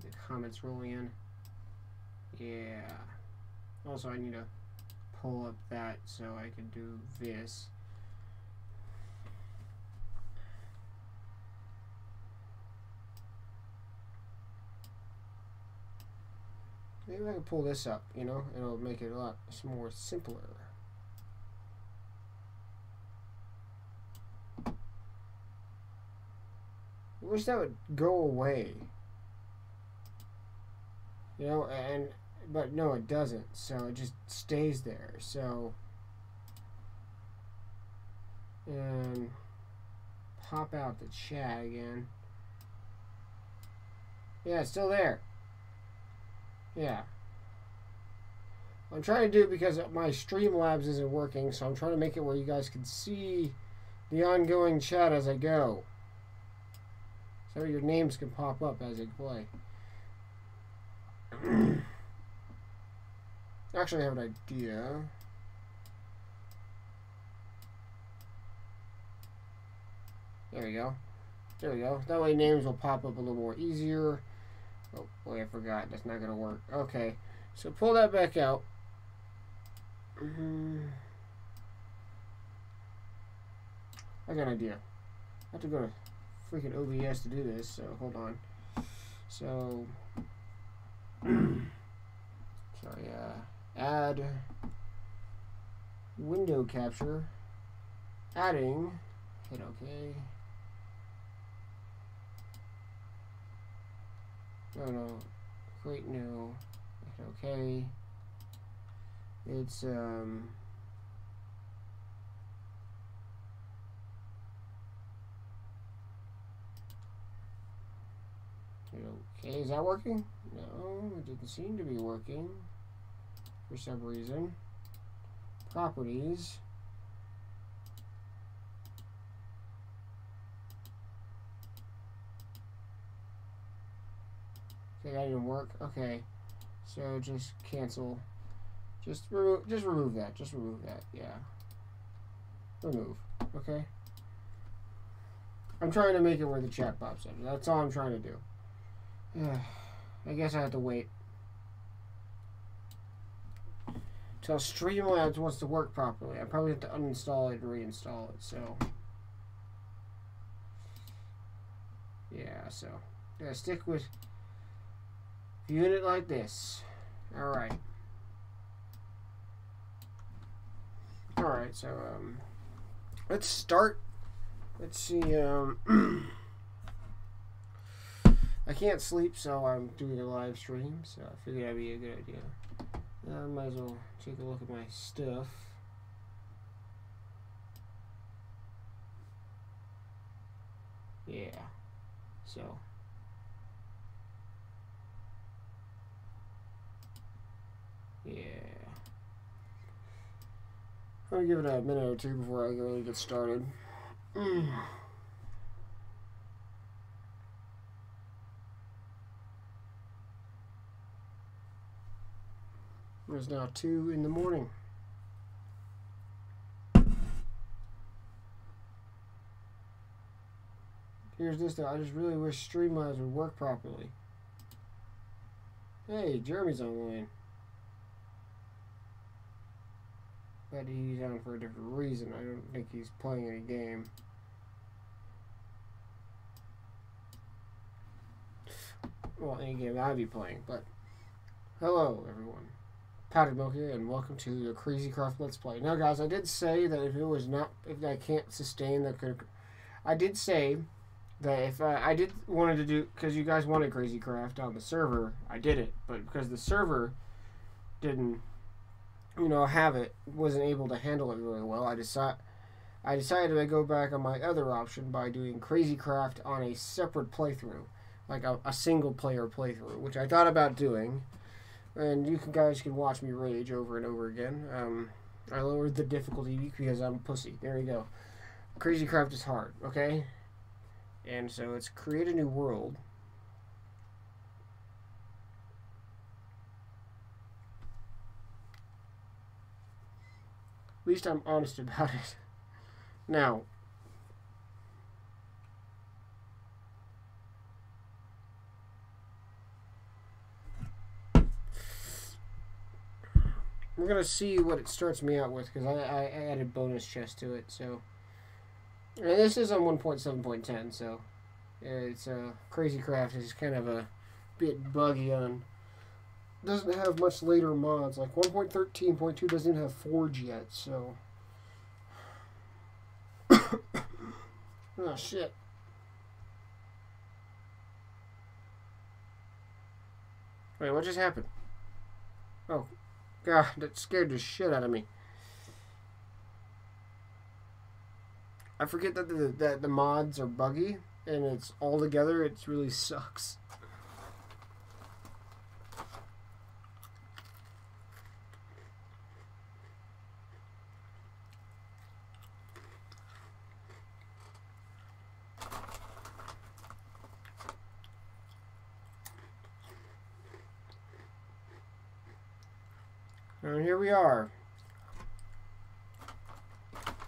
Keep the comments rolling in. Yeah. Also, I need to pull up that so I can do this. Maybe I can pull this up, you know? It'll make it a lot more simpler. I wish that would go away. You know, but no, it doesn't. So it just stays there. So, and pop out the chat again. Yeah, it's still there. Yeah. I'm trying to do it because my Streamlabs isn't working, so I'm trying to make it where you guys can see the ongoing chat as I go. So your names can pop up as I play. Actually, I have an idea. There we go. There we go. That way names will pop up a little more easier. Oh, boy, I forgot. That's not going to work. Okay. So pull that back out. I got an idea. I have to go to freaking OBS to do this, so hold on. So, sorry, add window capture, adding, hit OK. No, create new, hit OK. It's, hit OK. Is that working? No, it didn't seem to be working for some reason. Properties. Okay, that didn't work. Okay, so just cancel. Just remove that. Just remove that. Yeah. Remove. Okay. I'm trying to make it where the chat pops up. That's all I'm trying to do. I guess I have to wait till Streamlabs wants to work properly. I probably have to uninstall it and reinstall it. So yeah. So gotta stick with viewing it like this. All right. All right. So let's start. Let's see. I can't sleep, so I'm doing a live stream, so I figured that'd be a good idea. I might as well take a look at my stuff. Yeah. So. Yeah. I'm gonna give it a minute or two before I really get started. It's now 2 in the morning. Here's this though. I just really wish Streamlabs would work properly. Hey, Jeremy's online. But he's on for a different reason. I don't think he's playing any game. Well, any game I'd be playing, but hello everyone. Powdered Milk here, and welcome to the Crazy Craft Let's Play. Now, guys, I did say that if I can't sustain the, I did say that if I did wanted to do, because you guys wanted Crazy Craft on the server, I did it, but because the server didn't, have it, wasn't able to handle it really well, I decided to go back on my other option by doing Crazy Craft on a separate playthrough, like a single player playthrough, which I thought about doing. And you guys can watch me rage over and over again. I lowered the difficulty because I'm a pussy. There you go. Crazy Craft is hard, okay? And so it's create a new world. At least I'm honest about it. Now, we're gonna see what it starts me out with, because I added bonus chest to it. So, and this is on 1.7.10, so it's Crazy Craft is kind of a bit buggy on. Doesn't have much later mods. Like 1.13.2 doesn't even have Forge yet. So, oh shit. Wait, what just happened? Oh, God, that scared the shit out of me. I forget that the mods are buggy, and it's all together. It really sucks. And here we are.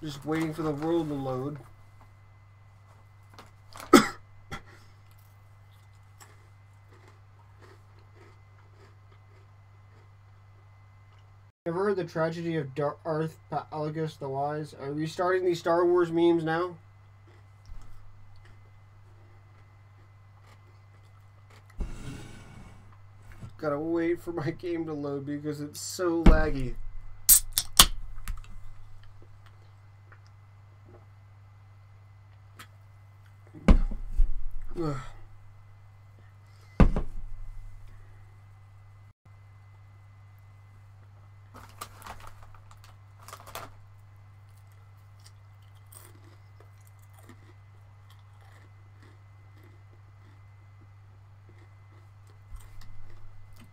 Just waiting for the world to load. Ever heard the tragedy of Darth Plagueis the Wise? Are we starting these Star Wars memes now? Gotta wait for my game to load because it's so laggy. Ugh.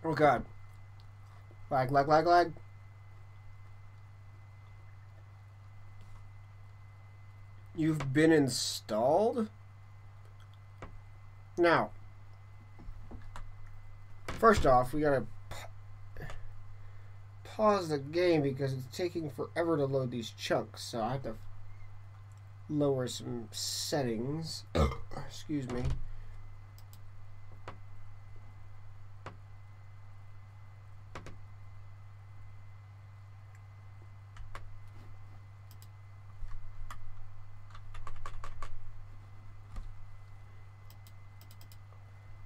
Oh God. Lag, lag, lag, lag. You've been installed? Now, first off, we gotta pause the game because it's taking forever to load these chunks, so I have to lower some settings. Excuse me.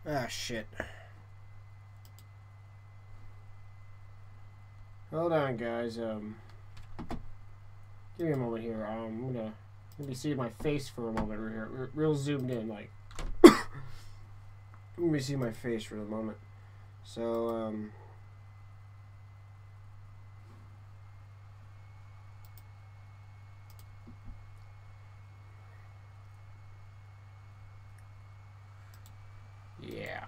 Ah, shit. Hold on, guys. Give me a moment here. I'm gonna let me see my face for a moment right here. Real zoomed in, like. Let me see my face for a moment. So, yeah.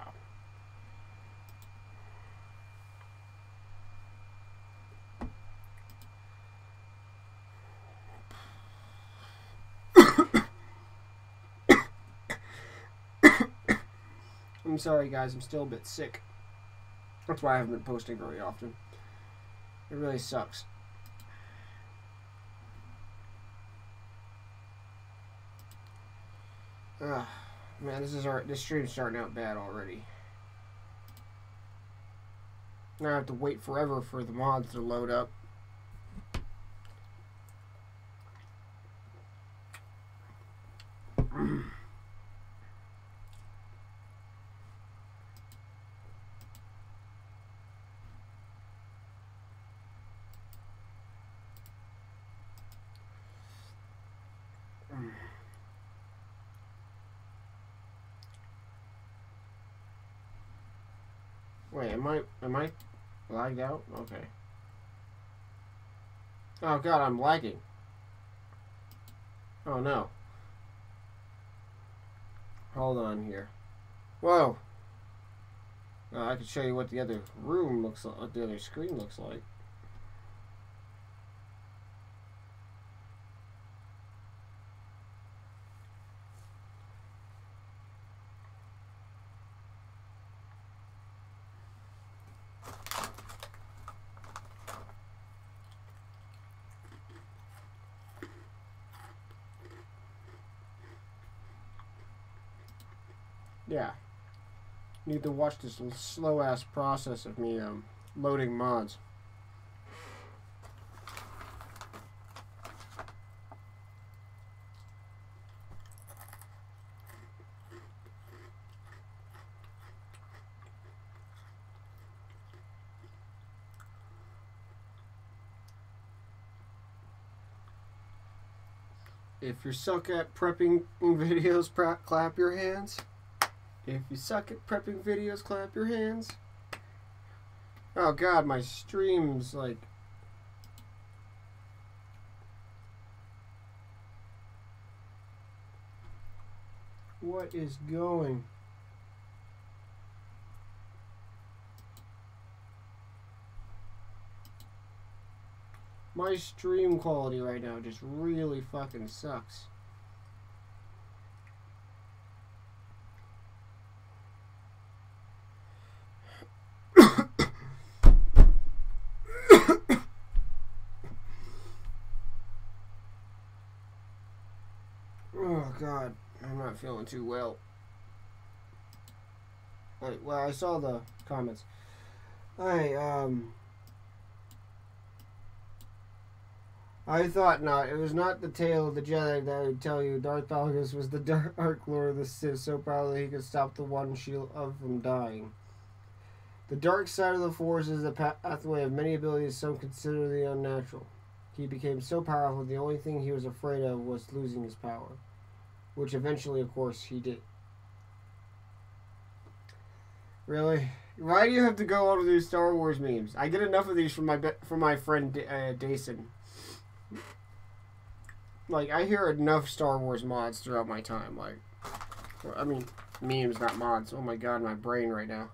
I'm sorry, guys. I'm still a bit sick. That's why I haven't been posting very often. It really sucks. Man, this stream's starting out bad already. Now I have to wait forever for the mods to load up. Wait, am I lagged out? Okay. Oh God, I'm lagging. Oh no. Hold on here. Whoa. I can show you what the other room looks like, what the other screen looks like. Yeah. Need to watch this slow ass process of me loading mods. If you suck at prepping videos, clap your hands. If you suck at prepping videos, clap your hands. Oh god, my stream's like... What is going? My stream quality right now just really fucking sucks. Oh god, I'm not feeling too well. Wait, well, I saw the comments. I thought not. It was not the tale of the Jedi that would tell you Darth Valgus was the Dark Lord of the Sith so powerful he could stop the one shield of from dying. The dark side of the Force is the pathway of many abilities some consider the unnatural. He became so powerful the only thing he was afraid of was losing his power. Which eventually, of course, he did. Really? Why do you have to go on with these Star Wars memes? I get enough of these from my friend Dason. Like, I hear enough Star Wars mods throughout my time. Like, I mean, memes, not mods. Oh my god, my brain right now.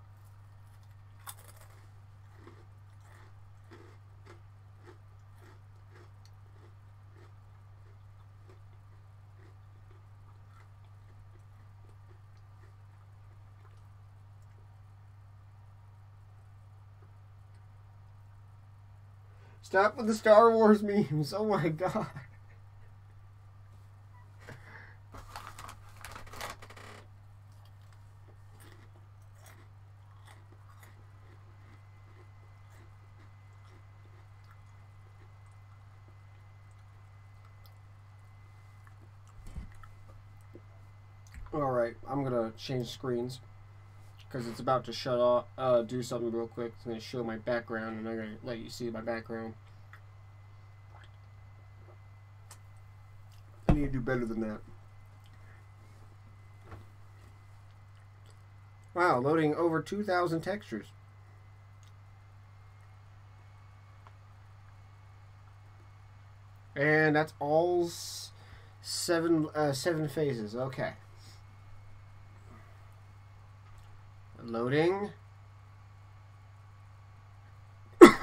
Stop with the Star Wars memes. Oh my god. Alright, I'm gonna change screens because it's about to shut off, do something real quick. It's gonna show my background and I'm gonna let you see my background. I need to do better than that. Wow, loading over 2,000 textures. And that's all seven phases. Okay. Loading. No,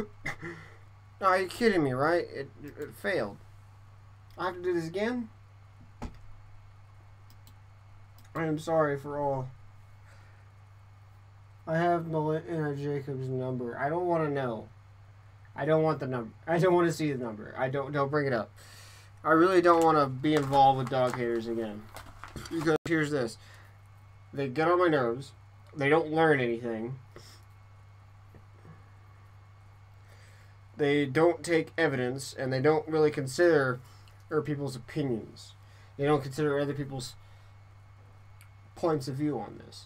are you kidding me, right? It failed. I have to do this again? I am sorry for all. I have Melinda Jacobs' number. I don't want to know. I don't want the number. I don't want to see the number. Don't bring it up. I really don't want to be involved with dog haters again. Because here's this. They get on my nerves. They don't learn anything. They don't take evidence, and they don't really consider other people's opinions. They don't consider other people's points of view on this.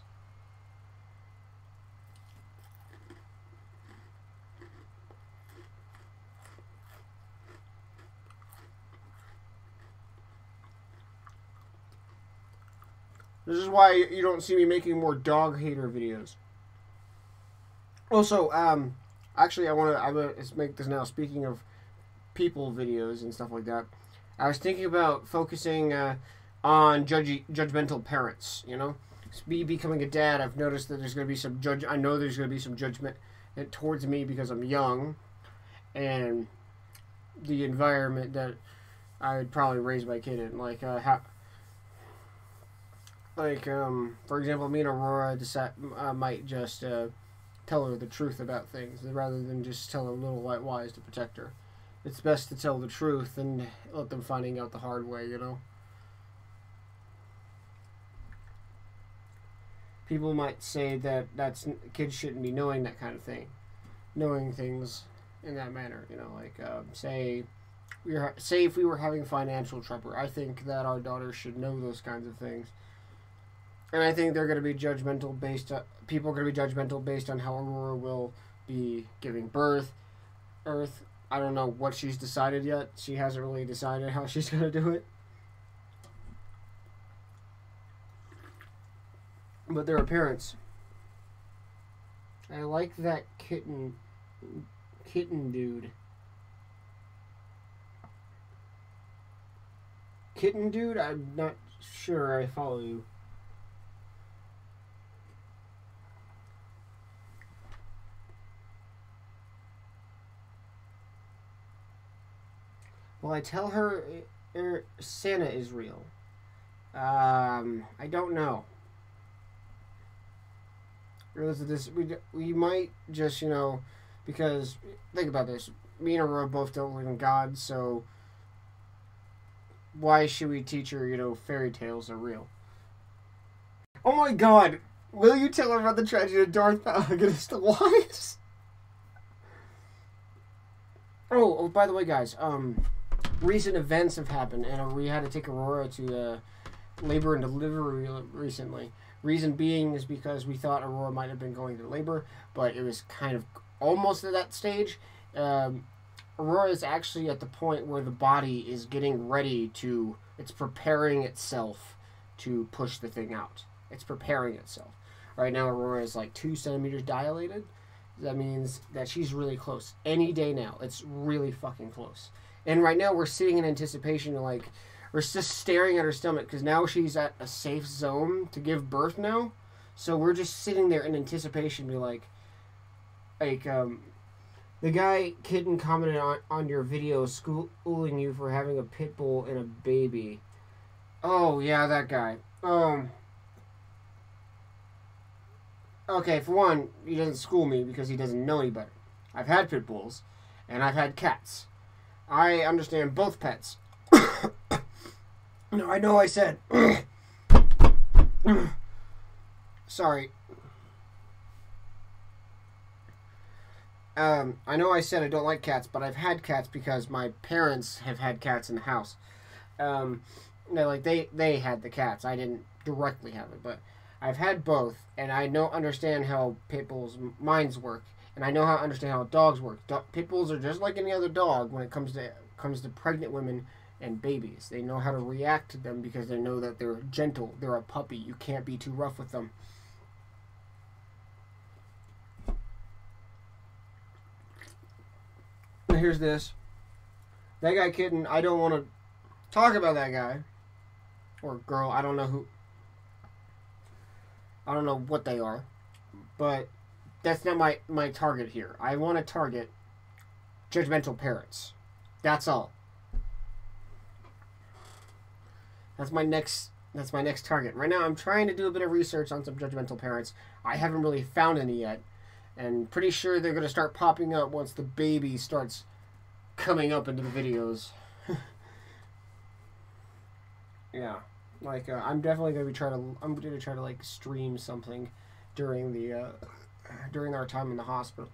This is why you don't see me making more dog hater videos. Also, actually, I'm gonna make this now. Speaking of people videos and stuff like that, I was thinking about focusing on judgmental parents. You know, me becoming a dad, I've noticed that there's gonna be some I know there's gonna be some judgment towards me because I'm young, and the environment that I would probably raise my kid in, like for example, me and Aurora might just tell her the truth about things rather than just tell her little white lies to protect her. It's best to tell the truth and let them finding out the hard way, you know? People might say that kids shouldn't be knowing that kind of thing. Knowing things in that manner, you know, like, say if we were having financial trouble, I think that our daughters should know those kinds of things. And I think they're going to be judgmental people are going to be judgmental based on how Aurora will be giving birth. I don't know what she's decided yet. She hasn't really decided how she's going to do it. but they're parents. I like that kitten dude. Kitten dude? I'm not sure I follow you. Well, I tell her Santa is real. I don't know. We might just, because think about this. Me and Aurora both don't believe in God, so why should we teach her, fairy tales are real? Oh my God! Will you tell her about the tragedy of Darth against the Wise? Oh, by the way, guys, recent events have happened, and we had to take Aurora to labor and delivery recently. Reason being is because we thought Aurora might have been going to labor, but it was kind of almost at that stage. Aurora is actually at the point where the body is getting ready to, it's preparing itself to push the thing out. It's preparing itself. Right now, Aurora is like 2 centimeters dilated. That means that she's really close. Any day now, it's really fucking close. And right now, we're sitting in anticipation of we're just staring at her stomach because now she's at a safe zone to give birth now. So we're just sitting there in anticipation to the guy Kitten commented on your video schooling you for having a pit bull and a baby. Oh yeah, that guy. Okay, for one, he doesn't school me because he doesn't know any better. I've had pit bulls and I've had cats. I understand both pets. No, I know I said... Sorry. I know I said I don't like cats, but I've had cats because my parents have had cats in the house. They had the cats. I didn't directly have it, but I've had both, and I understand how pit bulls' minds work, and I know how understand how dogs work. Pit bulls are just like any other dog when it comes to pregnant women and babies. They know how to react to them because they know that they're gentle. They're a puppy. You can't be too rough with them. And here's this. That guy Kitten, I don't want to talk about that guy. Or girl, I don't know who. I don't know what they are. But that's not my target here. I want to target judgmental parents. That's all. That's my next target. Right now I'm trying to do a bit of research on some judgmental parents. I haven't really found any yet. And pretty sure they're going to start popping up once the baby starts coming up into the videos. Yeah. I'm definitely going to try to stream something during our time in the hospital.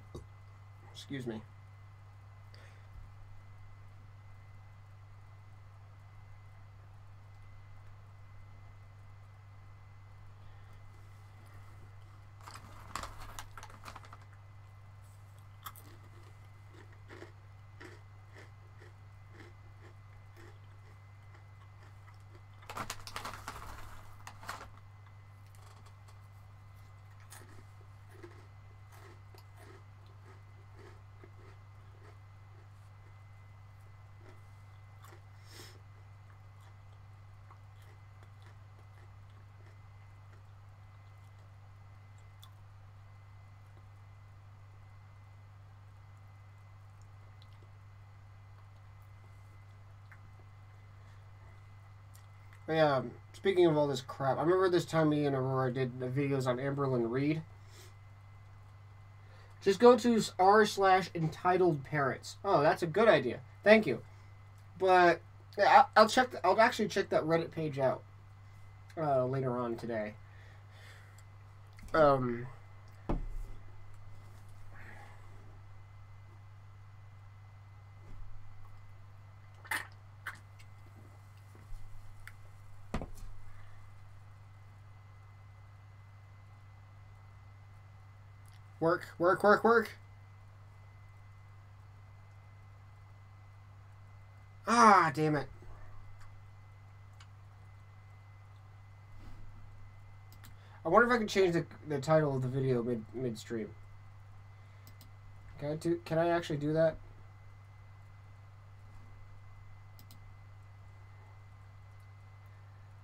Excuse me. Yeah, speaking of all this crap, I remember this time me and Aurora did the videos on Amberlyn Reed. Just go to r/entitledparents. Oh, that's a good idea. Thank you. But yeah, I'll actually check that Reddit page out later on today. Work. Ah, damn it. I wonder if I can change the title of the video midstream. Can I actually do that?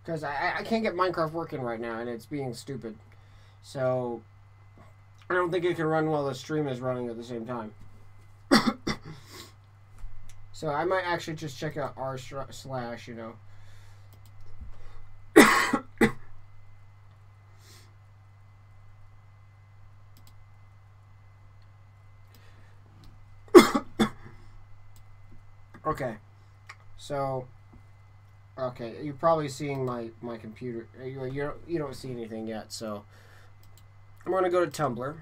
Because I can't get Minecraft working right now, and it's being stupid. So, I don't think it can run while the stream is running at the same time. So, I might actually just check out r/, you know. Okay. So... Okay, you're probably seeing my computer. You don't see anything yet, so I'm gonna go to Tumblr.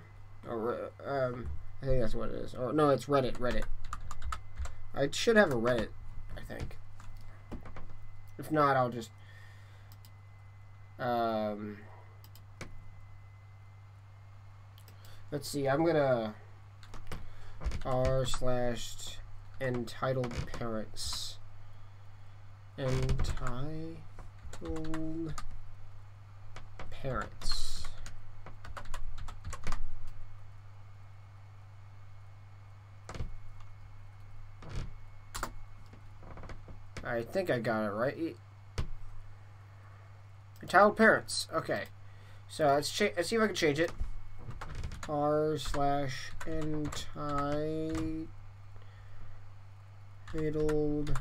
Or I think that's what it is. Or no, it's Reddit. I should have a Reddit, I think. If not, I'll just let's see. I'm gonna r/entitledparents. Entitled parents. I think I got it right. Entitled parents. Okay. So let's see if I can change it. r/entitled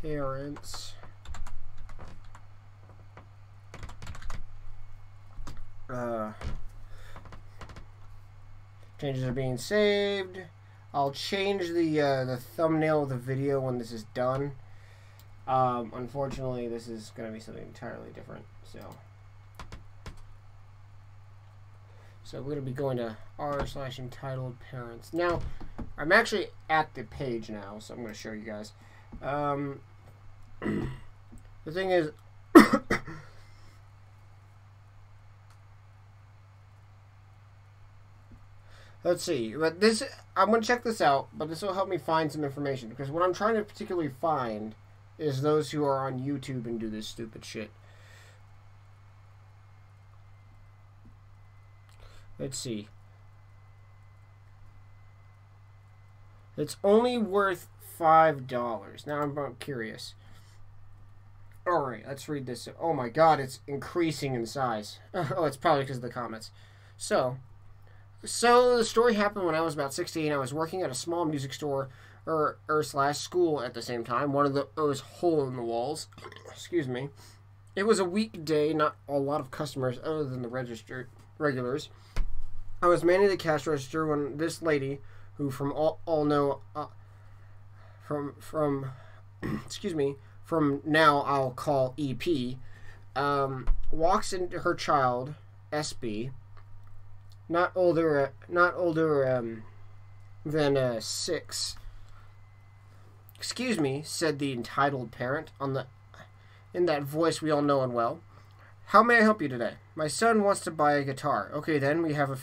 parents. Changes are being saved. I'll change the thumbnail of the video when this is done. Unfortunately, this is going to be something entirely different. So we're going to be going to r/entitled parents. Now, I'm actually at the page now, so I'm going to show you guys. The thing is, let's see, but this, I'm going to check this out, but this will help me find some information, because what I'm trying to particularly find is those who are on YouTube and do this stupid shit. Let's see. It's only worth $5. Now I'm curious. Alright, let's read this. Oh my god, it's increasing in size. Oh, it's probably because of the comments. So the story happened when I was about 16. I was working at a small music store or / school at the same time. One of those hole in the walls. Excuse me. It was a weekday, not a lot of customers other than the regulars. I was manning the cash register when this lady, who from all know from excuse me, from now I'll call EP, walks into her child, SB, not older than 6. Excuse me, said the entitled parent in that voice we all know and well. How may I help you today? My son wants to buy a guitar. Okay, then we have a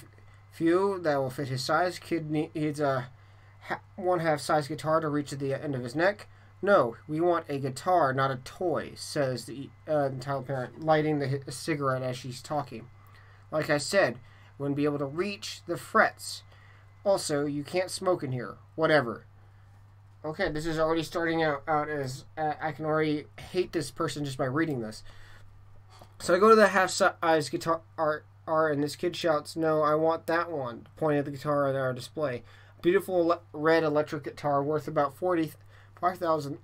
few that will fit his size. Kid needs a 1/2 size guitar to reach to the end of his neck. No, we want a guitar, not a toy, says the entitled parent, lighting a cigarette as she's talking. Like I said, wouldn't be able to reach the frets. Also, you can't smoke in here. Whatever. Okay, this is already starting out as I can already hate this person just by reading this. So I go to the half-size guitar and this kid shouts, "No, I want that one," pointing at the guitar on our display. Beautiful red electric guitar worth about 45,000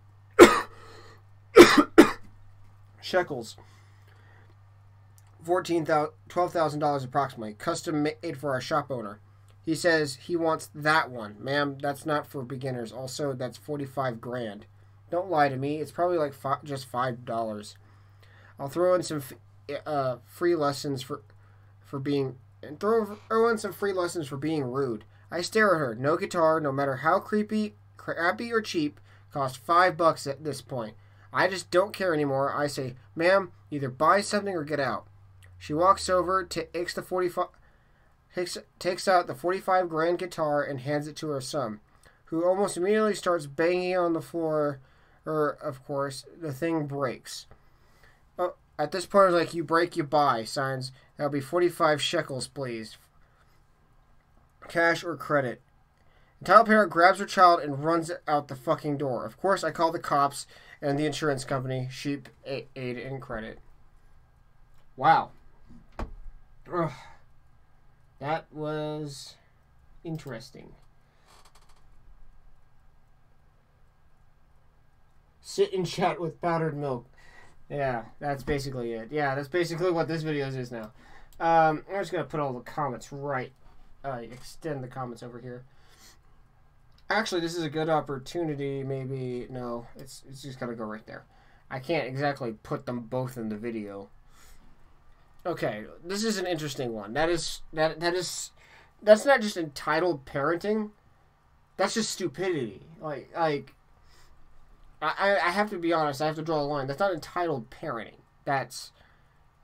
shekels. $12,000 approximately. Custom made for our shop owner. He says he wants that one. Ma'am, that's not for beginners. Also, that's 45 grand. Don't lie to me. It's probably like just $5. I'll throw in some free lessons for being rude. I stare at her. No guitar, no matter how crappy or cheap, costs $5 at this point. I just don't care anymore. I say, "Ma'am, either buy something or get out." She walks over, takes out the 45 grand guitar and hands it to her son, who almost immediately starts banging on the floor. Of course, the thing breaks. At this point, it's like, you break, you buy. Signs. That'll be 45 shekels, please. Cash or credit. Entitled parent grabs her child and runs out the fucking door. Of course, I call the cops and the insurance company. Sheep aid and credit. Wow. Ugh. That was interesting. Sit and chat with powdered milk. Yeah, that's basically it. Yeah, that's basically what this video is now. I'm just going to put all the comments right. Extend the comments over here. Actually, this is a good opportunity. Maybe, no, it's just got to go right there. I can't exactly put them both in the video. Okay, this is an interesting one. That's not just entitled parenting. That's just stupidity. I have to be honest. I have to draw a line. That's not entitled parenting. That's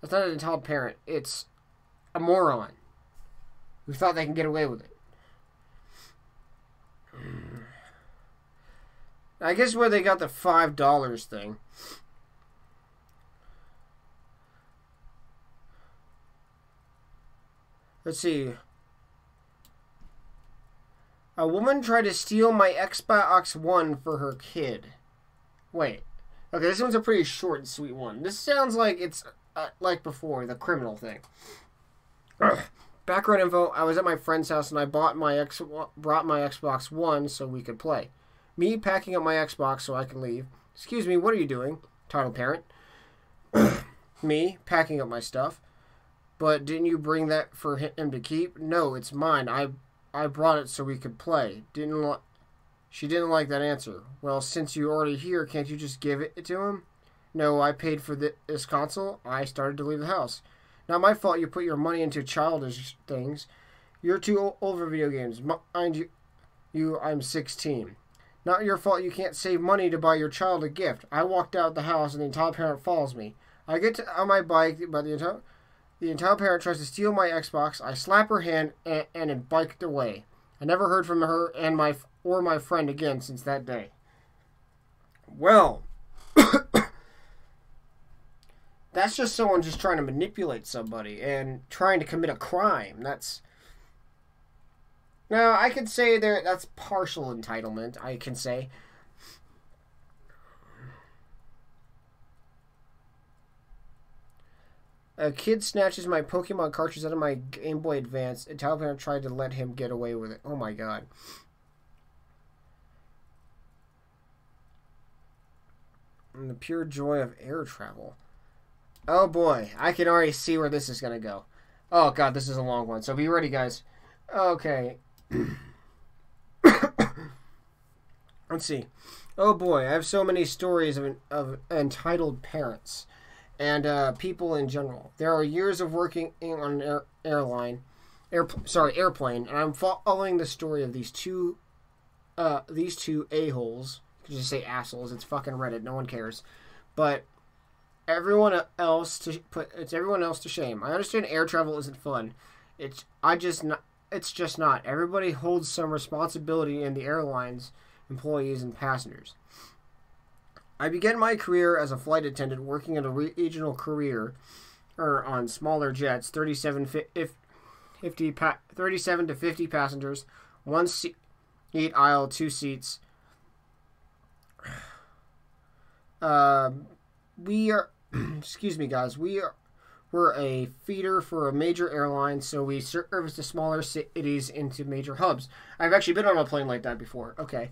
not an entitled parent. It's a moron who thought they can get away with it. I guess where they got the $5 thing. Let's see. A woman tried to steal my Xbox One for her kid. Wait. Okay, this one's a pretty short and sweet one. This sounds like it's like before, the criminal thing. Background info, I was at my friend's house and I brought my Xbox One so we could play. Me packing up my Xbox so I can leave. Excuse me, what are you doing? Title parent. Me packing up my stuff. But didn't you bring that for him to keep? No, it's mine. I brought it so we could play. She didn't like that answer. Well, since you're already here, can't you just give it to him? No, I paid for this console. I started to leave the house. Not my fault you put your money into childish things. You're too old for video games. Mind you, I'm 16. Not your fault you can't save money to buy your child a gift. I walked out the house and the entitled parent follows me. I get on my bike, but the entitled parent tries to steal my Xbox. I slap her hand and biked away. I never heard from her and my friend again since that day. Well, that's just someone just trying to manipulate somebody and trying to commit a crime. Now, I could say that's partial entitlement, I can say. A kid snatches my Pokemon cartridge out of my Game Boy Advance. A entitled parent tried to let him get away with it. Oh my god. And the pure joy of air travel. Oh boy, I can already see where this is going to go. Oh god, this is a long one, so be ready, guys. Okay. Let's see. Oh boy, I have so many stories of entitled parents and people in general. There are years of working on an airplane, and I'm following the story of these two a-holes. You can just say assholes. It's fucking Reddit. No one cares. But it's everyone else to shame. I understand air travel isn't fun. It's just not. Everybody holds some responsibility in the airlines, employees, and passengers. I began my career as a flight attendant working at a regional carrier on smaller jets, 37 to 50 passengers, one seat aisle, two seats. We are, excuse me guys, we're a feeder for a major airline, so we service the smaller cities into major hubs. I've actually been on a plane like that before. Okay.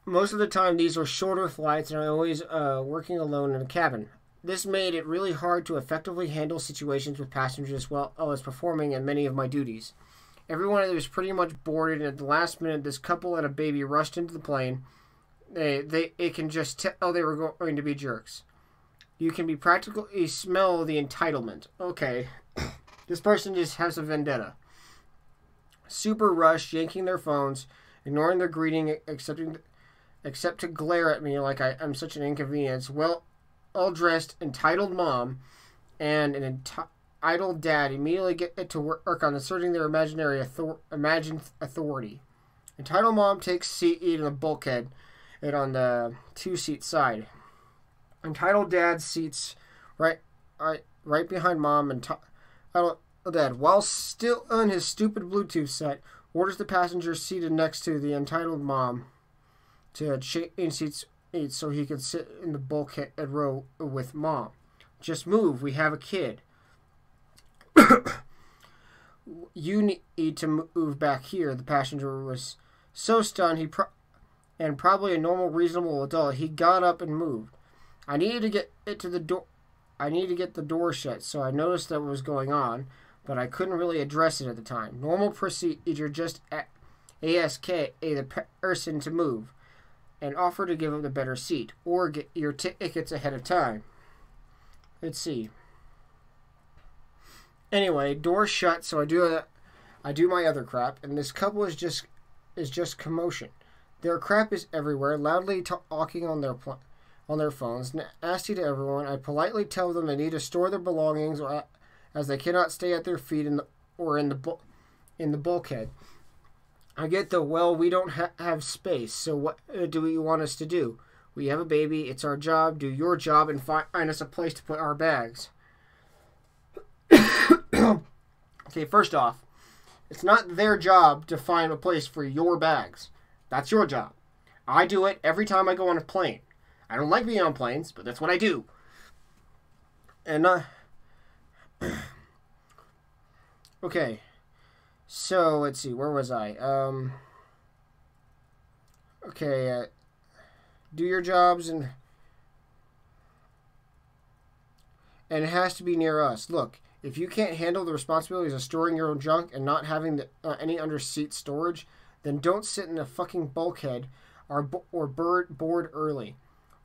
Most of the time, these were shorter flights, and I'm always working alone in a cabin. This made it really hard to effectively handle situations with passengers as well as performing in many of my duties. Everyone was pretty much boarded, and at the last minute, this couple and a baby rushed into the plane. It can just tell they were going to be jerks. You can be practically smell the entitlement. Okay, this person just has a vendetta. Super rushed, yanking their phones, ignoring their greeting, except to glare at me like I'm such an inconvenience. Well, all-dressed, entitled mom and an entitled dad immediately get to work on asserting their imagined authority. Entitled mom takes seat in the bulkhead and on the two-seat side. Entitled dad seats right behind Mom and Dad, while still on his stupid Bluetooth set, orders the passenger seated next to the entitled Mom to change seats so he can sit in the bulkhead row with Mom. Just move, we have a kid. You need to move back here. The passenger was so stunned and probably a normal, reasonable adult, he got up and moved. I needed to get it to the door. I needed to get the door shut, so I noticed that what was going on, but I couldn't really address it at the time. Normal procedure, just ask the person to move and offer to give him the better seat or get your tickets ahead of time. Let's see. Anyway, door shut, so I do my other crap, and this couple is just commotion. Their crap is everywhere, loudly talking on their phones, nasty to everyone. I politely tell them they need to store their belongings, as they cannot stay at their feet in the bulkhead. I get the, well, we don't have space, so what do you want us to do? We have a baby, it's our job, do your job, and find us a place to put our bags. Okay, first off, it's not their job to find a place for your bags. That's your job. I do it every time I go on a plane. I don't like being on planes, but that's what I do. And, okay. So, let's see, where was I? Okay, do your jobs and it has to be near us. Look, if you can't handle the responsibilities of storing your own junk and not having any under-seat storage, then don't sit in a fucking bulkhead or board early.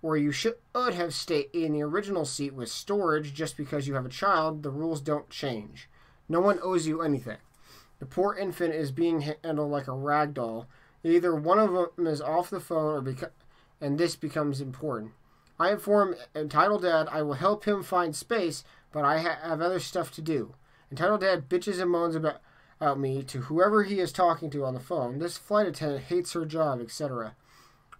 Or you should have stayed in the original seat with storage just because you have a child. The rules don't change. No one owes you anything. The poor infant is being handled like a rag doll. Either one of them is off the phone and this becomes important. I inform entitled Dad I will help him find space, but I have other stuff to do. Entitled Dad bitches and moans about me to whoever he is talking to on the phone. This flight attendant hates her job, etc.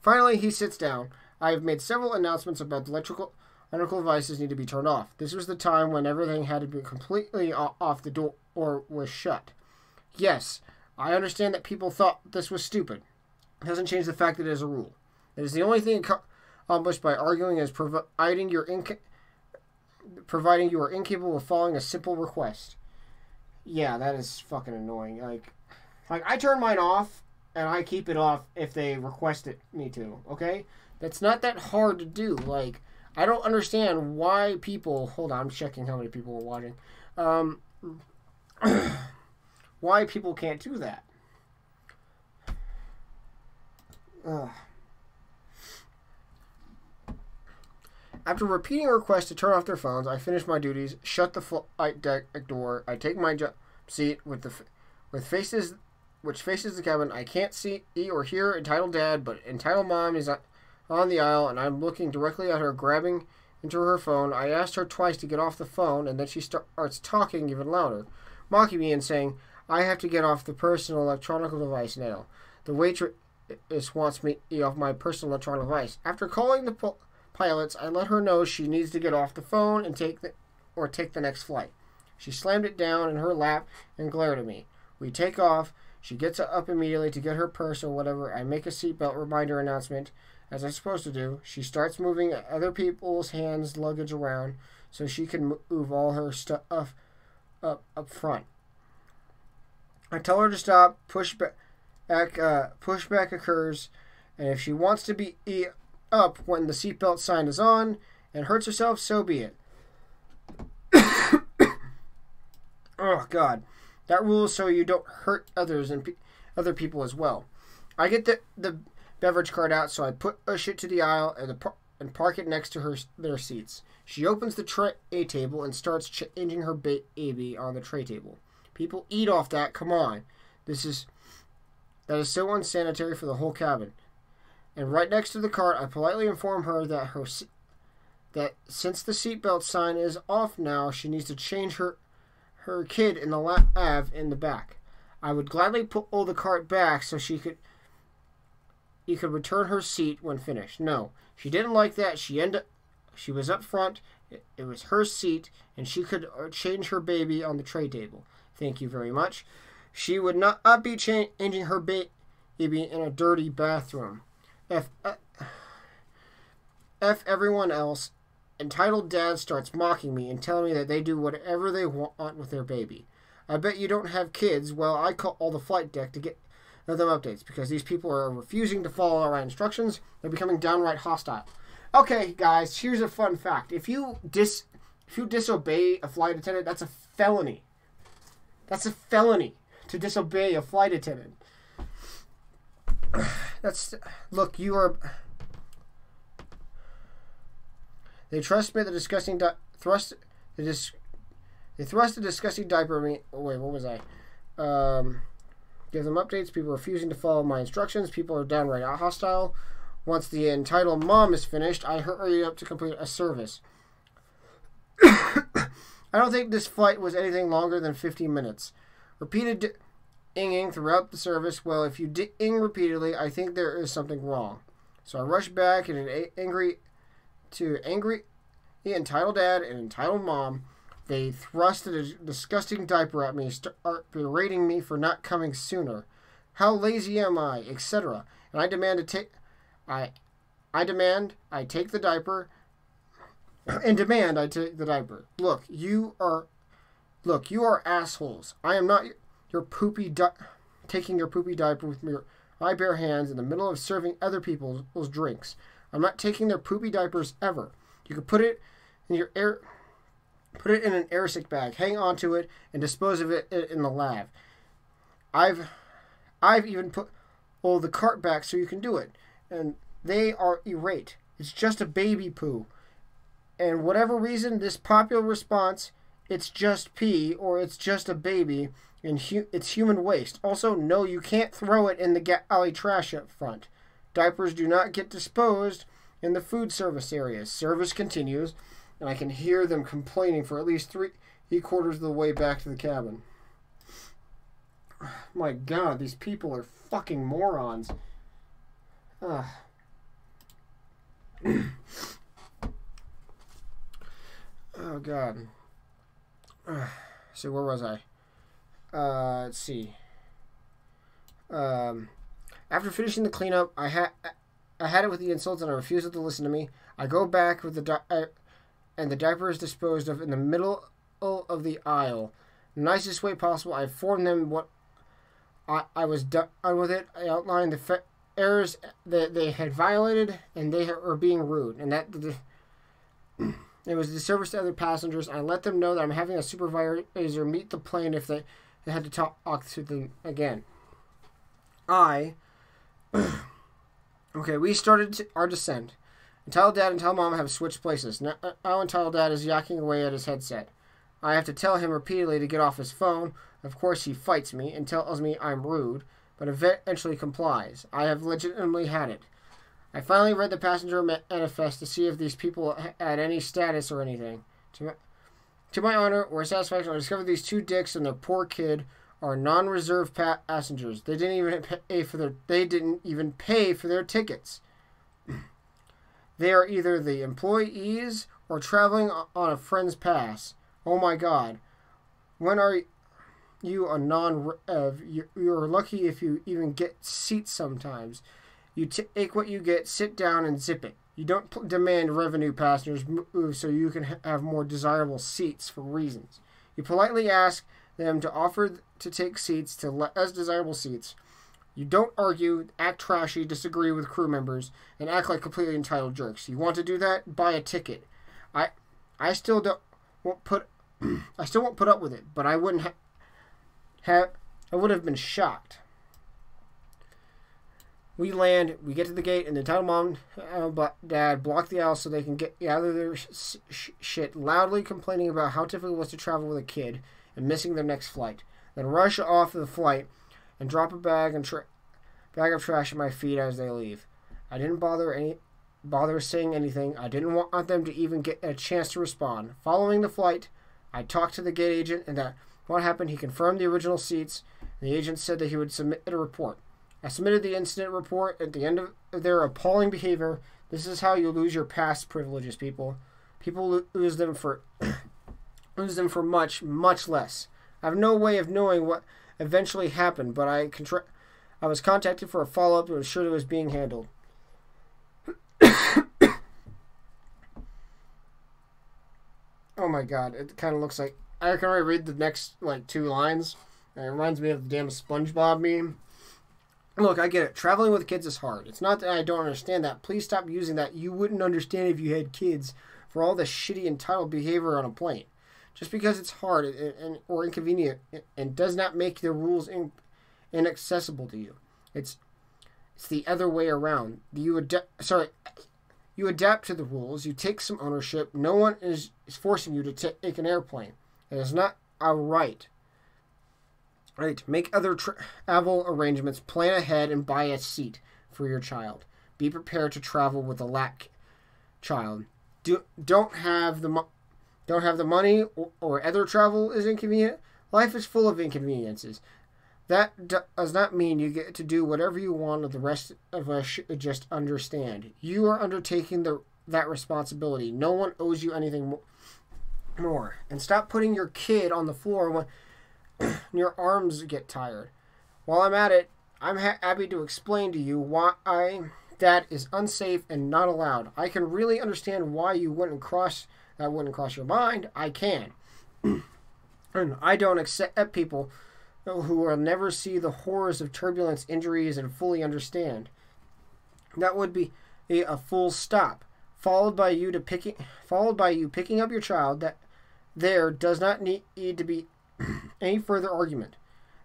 Finally, he sits down. I have made several announcements about the electrical devices need to be turned off. This was the time when everything had to be completely off the door or was shut. Yes, I understand that people thought this was stupid. It doesn't change the fact that it is a rule. It is the only thing accomplished by arguing is providing you are incapable of following a simple request. Yeah, that is fucking annoying. Like I turn mine off and I keep it off if they request me to. Okay, that's not that hard to do. Like I don't understand why people. Hold on, I'm checking how many people are watching. Why people can't do that. After repeating a request to turn off their phones, I finish my duties, shut the flight deck door. I take my seat which faces the cabin. I can't see or hear entitled Dad, but entitled Mom is on the aisle, and I'm looking directly at her, grabbing into her phone. I asked her twice to get off the phone, and then she starts talking even louder, mocking me and saying, I have to get off the personal electronic device now. The waitress wants me off my personal electronic device. After calling the pilots, I let her know she needs to get off the phone and take the next flight. She slammed it down in her lap and glared at me. We take off. She gets up immediately to get her purse or whatever. I make a seatbelt reminder announcement, as I'm supposed to do. She starts moving other people's hands, luggage around, so she can move all her stuff up front. I tell her to stop. Pushback occurs, and if she wants to be up when the seatbelt sign is on and hurts herself, so be it. Oh God, that rule is so you don't hurt others and other people as well. I get the beverage cart out, so I push it to the aisle and park it next to their seats. She opens the tray table and starts changing her baby on the tray table. People eat off that. Come on, that is so unsanitary for the whole cabin. And right next to the cart, I politely inform her that since the seatbelt sign is off now, she needs to change her kid in the lab in the back. I would gladly pull the cart back so you could return her seat when finished. No, she didn't like that. She was up front It was her seat, and she could change her baby on the tray table. Thank you very much. She would not be changing her baby in a dirty bathroom. F everyone else. Entitled dad starts mocking me and telling me that they do whatever they want with their baby. I bet you don't have kids. Well, I call all the flight deck to get them updates because these people are refusing to follow our instructions. They're becoming downright hostile. Okay, guys, here's a fun fact. If you disobey a flight attendant, that's a felony. That's a felony to disobey a flight attendant. Look, you are. They trust me. The disgusting they thrust the disgusting diaper at me. Oh, wait, what was I? Give them updates. People refusing to follow my instructions. People are downright hostile. Once the entitled mom is finished, I hurry up to complete a service. I don't think this flight was anything longer than 15 minutes. Repeated inging throughout the service. Well, if you ing repeatedly, I think there is something wrong. So I rush back and angry, the entitled dad and entitled mom. They thrust a disgusting diaper at me, start berating me for not coming sooner. How lazy am I, etc. And I demand I take the diaper. And demand I take the diaper. Look, you are assholes. I am not your poopy taking your poopy diaper with my bare hands in the middle of serving other people's drinks. I'm not taking their poopy diapers ever. You could put it in an airsick bag, hang on to it, and dispose of it in the lab. I've even put the cart back so you can do it. And they are irate. It's just a baby poo. And whatever reason, this popular response, it's just pee, or it's just a baby, and it's human waste. Also, no, you can't throw it in the alley trash up front. Diapers do not get disposed in the food service areas. Service continues, and I can hear them complaining for at least 3/4 of the way back to the cabin. My God, these people are fucking morons. Oh, God. So where was I? Let's see. After finishing the cleanup, I had it with the insults and I refused to listen to me. I go back with and the diaper is disposed of in the middle of the aisle. Nicest way possible. I informed them what I was done with it. I outlined the errors that they had violated and they were being rude, and that it was a disservice to other passengers. I let them know that I'm having a supervisor meet the plane if they had to talk to them again. Okay, we started our descent. Entitled Dad and Entitled Mom have switched places. Now Entitled Dad is yakking away at his headset. I have to tell him repeatedly to get off his phone. Of course, he fights me and tells me I'm rude, but eventually complies. I have legitimately had it. I finally read the passenger manifest to see if these people had any status or anything. To my honor or satisfaction, I discovered these two dicks and their poor kid are non-reserved passengers. They didn't even pay for their tickets. They are either the employees or traveling on a friend's pass. Oh my God. When are you a non-rev? You're lucky if you even get seats sometimes. You take what you get, sit down, and zip it. You don't demand revenue passengers move so you can have more desirable seats for reasons. You politely ask them to offer to take seats to less desirable seats. You don't argue, act trashy, disagree with crew members, and act like completely entitled jerks. You want to do that? Buy a ticket. I still won't put up with it, but I would have been shocked. We land, we get to the gate, and the entitled mom and dad block the aisle so they can get out of their shit, loudly complaining about how difficult it was to travel with a kid and missing their next flight. Then rush off the flight and drop a bag of trash at my feet as they leave. I didn't bother saying anything. I didn't want them to even get a chance to respond. Following the flight, I talked to the gate agent, and that what happened, he confirmed the original seats, and the agent said that he would submit a report. I submitted the incident report at the end of their appalling behavior. This is how you lose your pass privileges, people. People lose them for much, much less. I have no way of knowing what eventually happened, but I was contacted for a follow-up to ensure it was being handled. Oh my god, it kind of looks like... I can already read the next, like, 2 lines. It reminds me of the damn SpongeBob meme. Look, I get it. Traveling with kids is hard. It's not that I don't understand that. Please stop using that "you wouldn't understand if you had kids" for all the shitty entitled behavior on a plane. Just because it's hard or inconvenient and does not make the rules inaccessible to you. It's the other way around. You adapt to the rules. You take some ownership. No one is forcing you to take an airplane. It is not a right. Right. Make other travel arrangements. Plan ahead and buy a seat for your child. Be prepared to travel with a lack child. Don't have the money or other travel is inconvenient. Life is full of inconveniences. That does not mean you get to do whatever you want, and the rest of us should just understand. You are undertaking that responsibility. No one owes you anything more. And stop putting your kid on the floor when your arms get tired. While I'm at it, I'm happy to explain to you why that is unsafe and not allowed. I can really understand why that wouldn't cross your mind. I can. And I don't accept people who will never see the horrors of turbulence, injuries, and fully understand. That would be a full stop, followed by you picking up your child. That there does not need to be any further argument.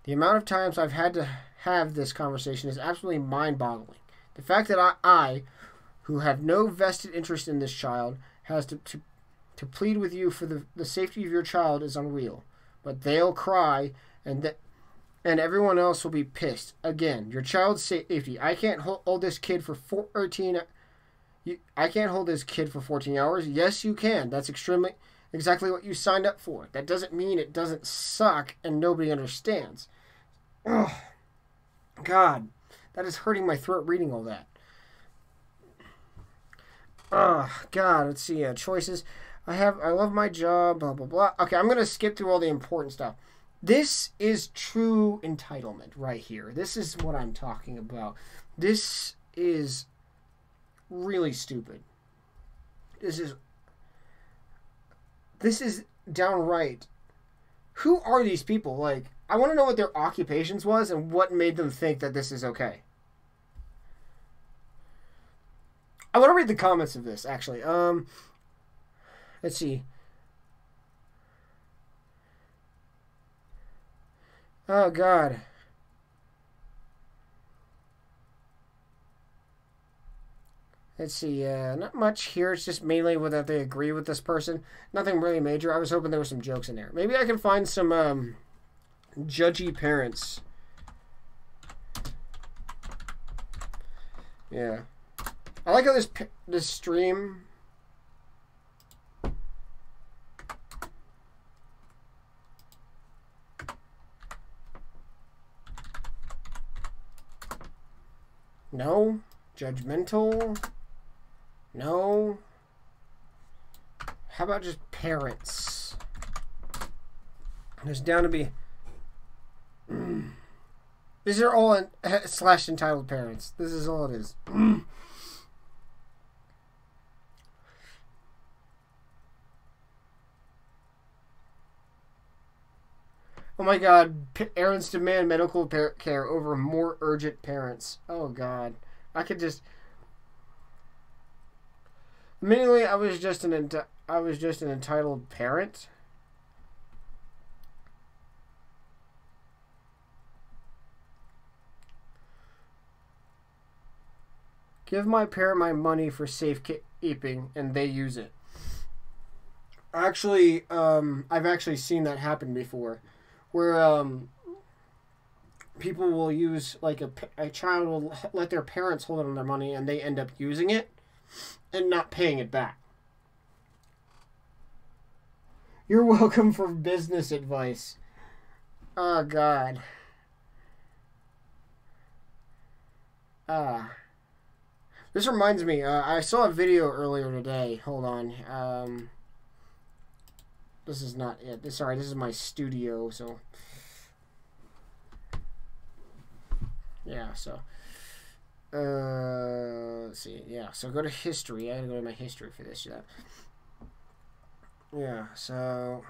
The amount of times I've had to have this conversation is absolutely mind-boggling. The fact that I, who have no vested interest in this child, has to plead with you for the safety of your child is unreal. But they'll cry, and everyone else will be pissed. Again, your child's safety. I can't hold this kid for 14. I can't hold this kid for 14 hours. Yes, you can. That's exactly what you signed up for. That doesn't mean it doesn't suck and nobody understands. Oh, God, that is hurting my throat reading all that. Oh, God, let's see. Choices. I love my job, blah, blah, blah. Okay, I'm going to skip through all the important stuff. This is true entitlement right here. This is what I'm talking about. This is really stupid. This is downright. Who are these people? Like, I want to know what their occupations was and what made them think that this is okay. I want to read the comments of this, actually. Let's see. Oh, God. Let's see, not much here. It's just mainly whether they agree with this person. Nothing really major. I was hoping there were some jokes in there. Maybe I can find some judgy parents. Yeah. I like how this stream... No. Judgmental. No. How about just parents? There's down to be... These are all slash entitled parents. This is all it is. Oh my God. Parents demand medical care over more urgent parents. Oh God. I could just... Immediately, I was just an entitled parent. Give my parent my money for safekeeping, and they use it. Actually, I've actually seen that happen before, where people will use, like, a child will let their parents hold on their money, and they end up using it and not paying it back. You're welcome for business advice. Oh, God. This reminds me, I saw a video earlier today. Hold on. This is not it. Sorry, this is my studio, so... Yeah, so... let's see. Yeah, so go to history. I gotta go to my history for this. Yeah, so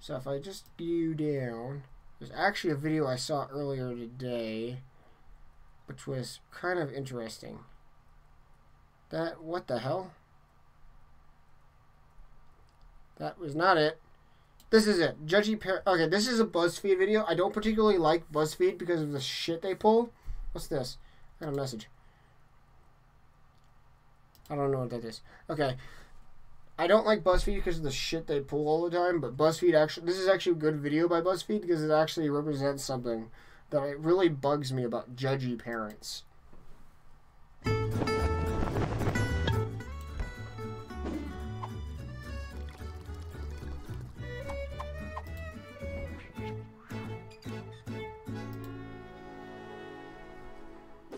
if I just view down... There's actually a video I saw earlier today, which was kind of interesting. What the hell? That was not it. This is it. Okay, this is a BuzzFeed video. I don't particularly like BuzzFeed because of the shit they pull. What's this? I got a message. I don't know what that is. Okay. I don't like BuzzFeed because of the shit they pull all the time, but BuzzFeed actually... This is actually a good video by BuzzFeed because it actually represents something that it really bugs me about judgy parents.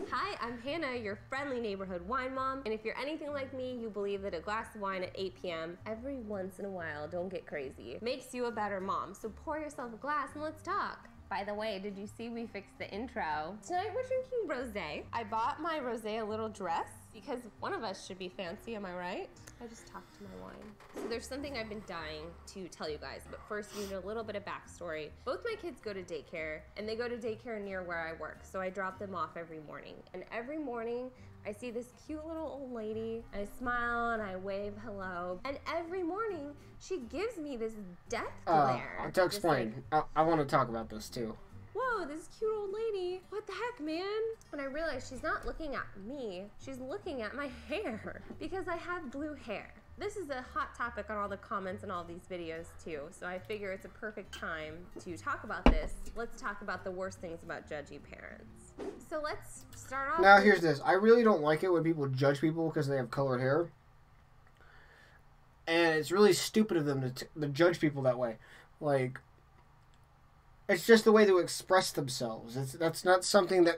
Hi, I'm Hannah, your friendly neighborhood wine mom, and if you're anything like me, you believe that a glass of wine at 8 p.m. every once in a while, don't get crazy, makes you a better mom. So pour yourself a glass and let's talk. By the way, did you see we fixed the intro? Tonight we're drinking rosé. I bought my rosé a little dress because one of us should be fancy, am I right? I just talked to my wine. So there's something I've been dying to tell you guys, but first you need a little bit of backstory. Both my kids go to daycare, and they go to daycare near where I work, so I drop them off every morning. And every morning, I see this cute little old lady, I smile and I wave hello, and every morning, she gives me this death glare. To explain, like, I want to talk about this too. Whoa, this cute old lady, what the heck, man? And I realized she's not looking at me, she's looking at my hair, because I have blue hair. This is a hot topic on all the comments and all these videos too, so I figure it's a perfect time to talk about this. Let's talk about the worst things about judgy parents. So let's start off. Now here's this. I really don't like it when people judge people because they have colored hair. And it's really stupid of them to judge people that way. Like, it's just the way to express themselves. That's not something that...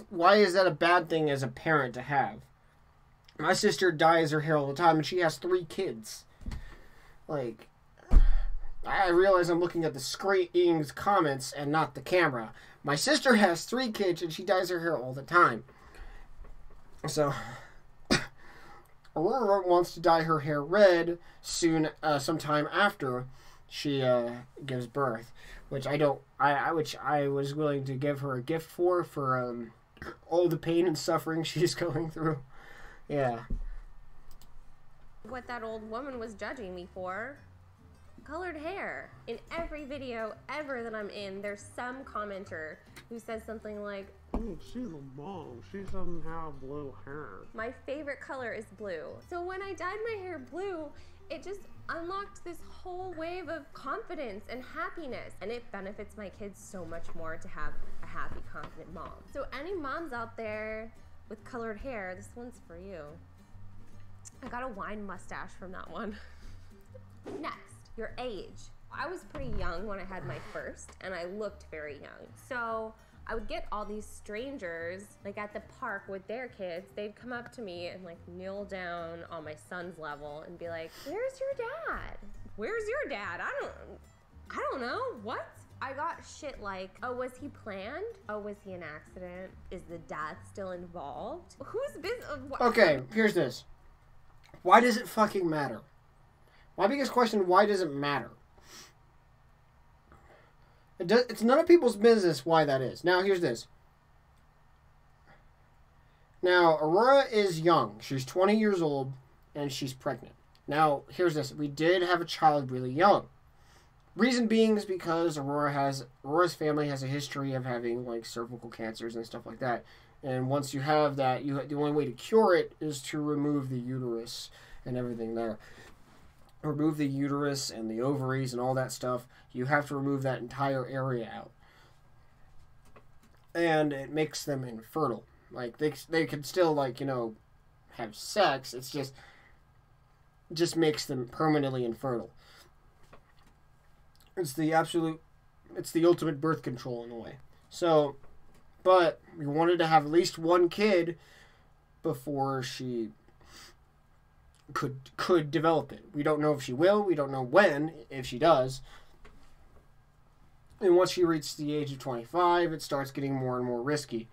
why is that a bad thing as a parent to have? My sister dyes her hair all the time, and she has 3 kids. Like, I realize I'm looking at the screen's comments and not the camera. My sister has 3 kids, and she dyes her hair all the time. So, Aurora wants to dye her hair red soon, sometime after she gives birth, which which I was willing to give her a gift for all the pain and suffering she's going through. Yeah. What that old woman was judging me for. Colored hair. In every video ever that I'm in, there's some commenter who says something like, "Oh, she's a mom. She doesn't have blue hair." My favorite color is blue. So when I dyed my hair blue, it just unlocked this whole wave of confidence and happiness. And it benefits my kids so much more to have a happy, confident mom. So any moms out there with colored hair, this one's for you. I got a wine mustache from that one. Next, your age. I was pretty young when I had my first, and I looked very young. So I would get all these strangers, like at the park with their kids, they'd come up to me and like kneel down on my son's level and be like, "Where's your dad? Where's your dad? I don't know, what?" I got shit like, "Oh, was he planned? Oh, was he an accident? Is the dad still involved? Whose business?" Okay, here's this. Why does it fucking matter? My biggest question, why does it matter? It's none of people's business why that is. Now, here's this. Now, Aurora is young. She's 20 years old, and she's pregnant. Now, here's this. We did have a child really young. Reason being is because Aurora's family has a history of having like cervical cancers and stuff like that. And once you have that, the only way to cure it is to remove the uterus and everything there. Remove the uterus and the ovaries and all that stuff. You have to remove that entire area out. And it makes them infertile. Like, they can still, like, you know, have sex. It's just makes them permanently infertile. It's the ultimate birth control in a way. So, but we wanted to have at least one kid before she could develop it. We don't know if she will. We don't know when, if she does. And once she reaches the age of 25, it starts getting more and more risky.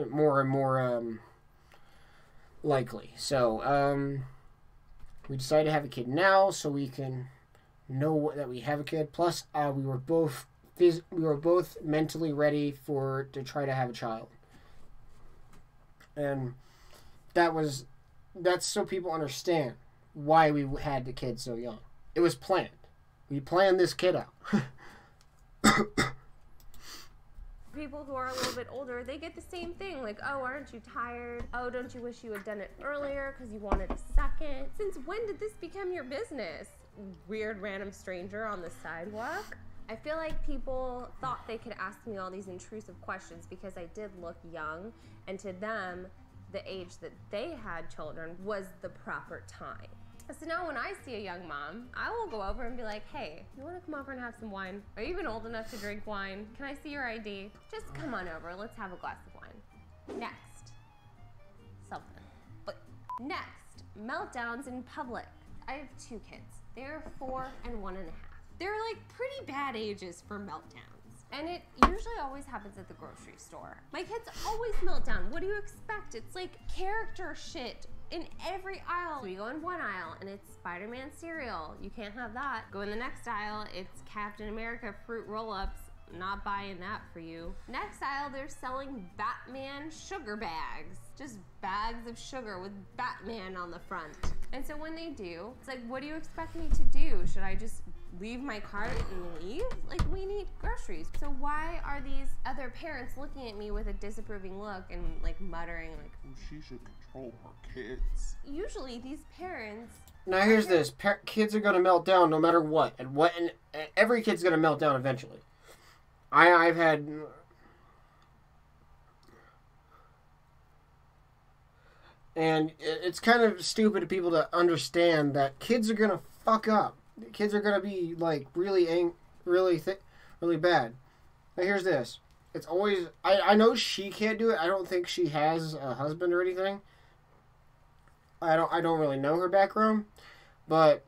More and more likely. So, we decided to have a kid now so we can know that we have a kid. Plus, we were both mentally ready to try to have a child. And that's so people understand why we had the kid so young. It was planned. We planned this kid out. People who are a little bit older, they get the same thing. Like, oh, aren't you tired? Oh, don't you wish you had done it earlier because you wanted a second? Since when did this become your business? Weird random stranger on the sidewalk? I feel like people thought they could ask me all these intrusive questions because I did look young, and to them, the age that they had children was the proper time. So now when I see a young mom, I will go over and be like, hey, you want to come over and have some wine? Are you even old enough to drink wine? Can I see your ID? Just come on over. Let's have a glass of wine. Next. Something. But next, meltdowns in public. I have 2 kids. They're 4 and 1.5. They're like pretty bad ages for meltdowns. And it usually always happens at the grocery store. My kids always melt down. What do you expect? It's like character shit in every aisle. We go in one aisle and it's Spider-Man cereal. You can't have that. Go in the next aisle, it's Captain America fruit roll-ups. Not buying that for you. Next aisle, they're selling Batman sugar bags. Just bags of sugar with Batman on the front. And so when they do, it's like, what do you expect me to do? Should I just leave my cart and leave? Like, we need groceries. So why are these other parents looking at me with a disapproving look and like muttering like, Well, she should control her kids. Usually these parents... Now here's this. Kids are going to melt down no matter what. And every kid's going to melt down eventually. I've had... And it's kind of stupid of people to understand that kids are going to fuck up. Kids are going to be, like, really bad. Now, here's this. It's always... I know she can't do it. I don't think she has a husband or anything. I don't really know her background. But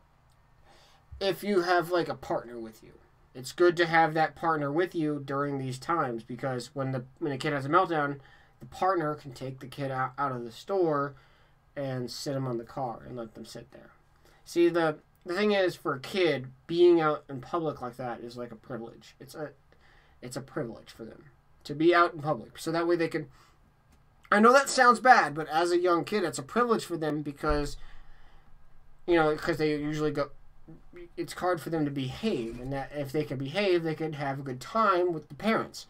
if you have, like, a partner with you, it's good to have that partner with you during these times, because when a kid has a meltdown, the partner can take the kid out of the store and sit him on the car and let them sit there. See, the thing is, for a kid, being out in public like that is like a privilege. It's a privilege for them to be out in public. So that way they can... I know that sounds bad, but as a young kid, it's a privilege for them because, because they usually go... It's hard for them to behave, and that if they can behave, they could have a good time with the parents.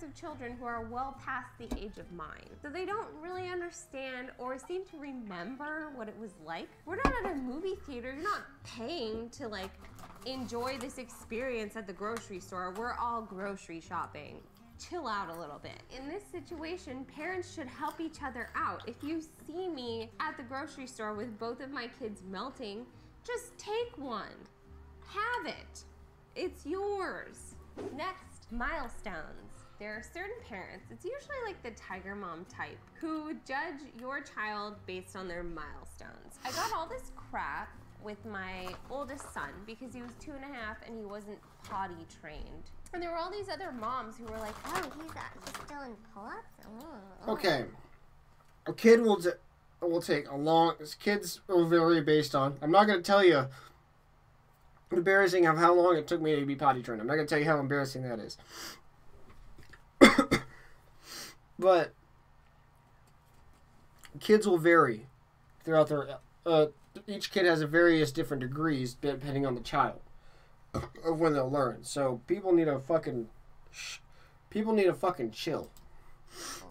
Of children who are well past the age of mine. So they don't really understand or seem to remember what it was like. We're not at a movie theater. You're not paying to like enjoy this experience at the grocery store. We're all grocery shopping. Chill out a little bit. In this situation, parents should help each other out. If you see me at the grocery store with both of my kids melting, just take one. Have it. It's yours. Next, milestones. There are certain parents, it's usually like the tiger mom type, who judge your child based on their milestones. I got all this crap with my oldest son because he was 2.5 and he wasn't potty trained. And there were all these other moms who were like, oh, he's still in pull-ups? Oh. Okay. A kid will take a long... Kids will vary based on... I'm not going to tell you embarrassing of how long it took me to be potty trained. I'm not going to tell you how embarrassing that is. But kids will vary throughout their... each kid has a various different degrees depending on the child of when they'll learn. So people need to fucking chill.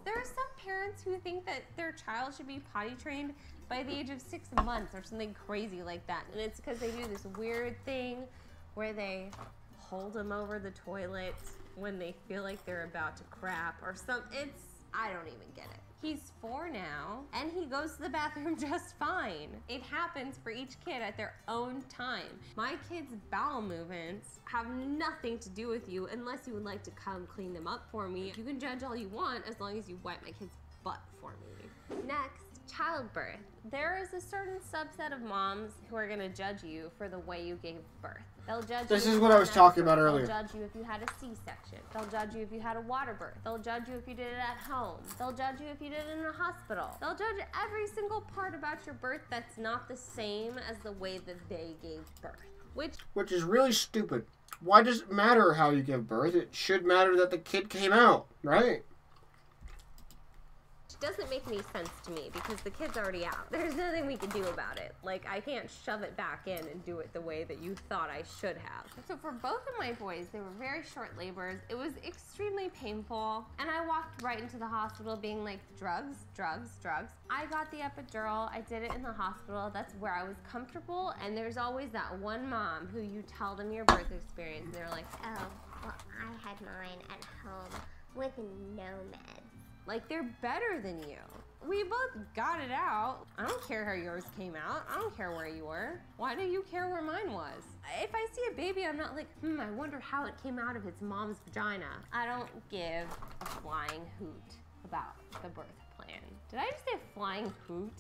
There are some parents who think that their child should be potty trained by the age of 6 months or something crazy like that. And it's because they do this weird thing where they hold them over the toilet when they feel like they're about to crap or something. I don't even get it. He's 4 now, and he goes to the bathroom just fine. It happens for each kid at their own time. My kids' bowel movements have nothing to do with you unless you would like to come clean them up for me. You can judge all you want as long as you wipe my kid's butt for me. Next, childbirth. There is a certain subset of moms who are gonna judge you for the way you gave birth. They'll judge This you is if what you I was had talking birth. about earlier. They'll judge you if you had a C-section. They'll judge you if you had a water birth. They'll judge you if you did it at home. They'll judge you if you did it in a hospital. They'll judge every single part about your birth that's not the same as the way that they gave birth. Which is really stupid. Why does it matter how you give birth? It should matter that the kid came out, right? Doesn't make any sense to me because the kid's already out. There's nothing we can do about it. Like, I can't shove it back in and do it the way that you thought I should have. So for both of my boys, they were very short labors. It was extremely painful, and I walked right into the hospital being like, drugs, drugs, drugs. I got the epidural. I did it in the hospital. That's where I was comfortable, and there's always that one mom who you tell them your birth experience, and they're like, oh, well, I had mine at home with no meds. like they're better than you. We both got it out. I don't care how yours came out. I don't care where you were. Why do you care where mine was? If I see a baby, I'm not like, I wonder how it came out of its mom's vagina. I don't give a flying hoot about the birth plan. Did I just say flying hoot?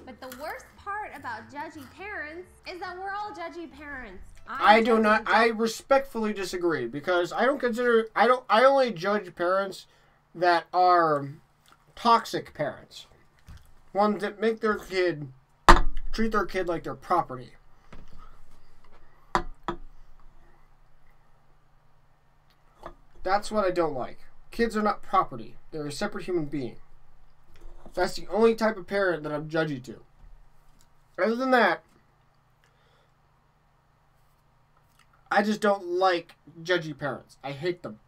But the worst part about judgy parents is that we're all judgy parents. I respectfully disagree because I only judge parents that are toxic parents. Ones that make their kid, treat their kid like their property. That's what I don't like. Kids are not property. They're a separate human being. That's the only type of parent that I'm judgy to. Other than that, I just don't like judgy parents. I hate them.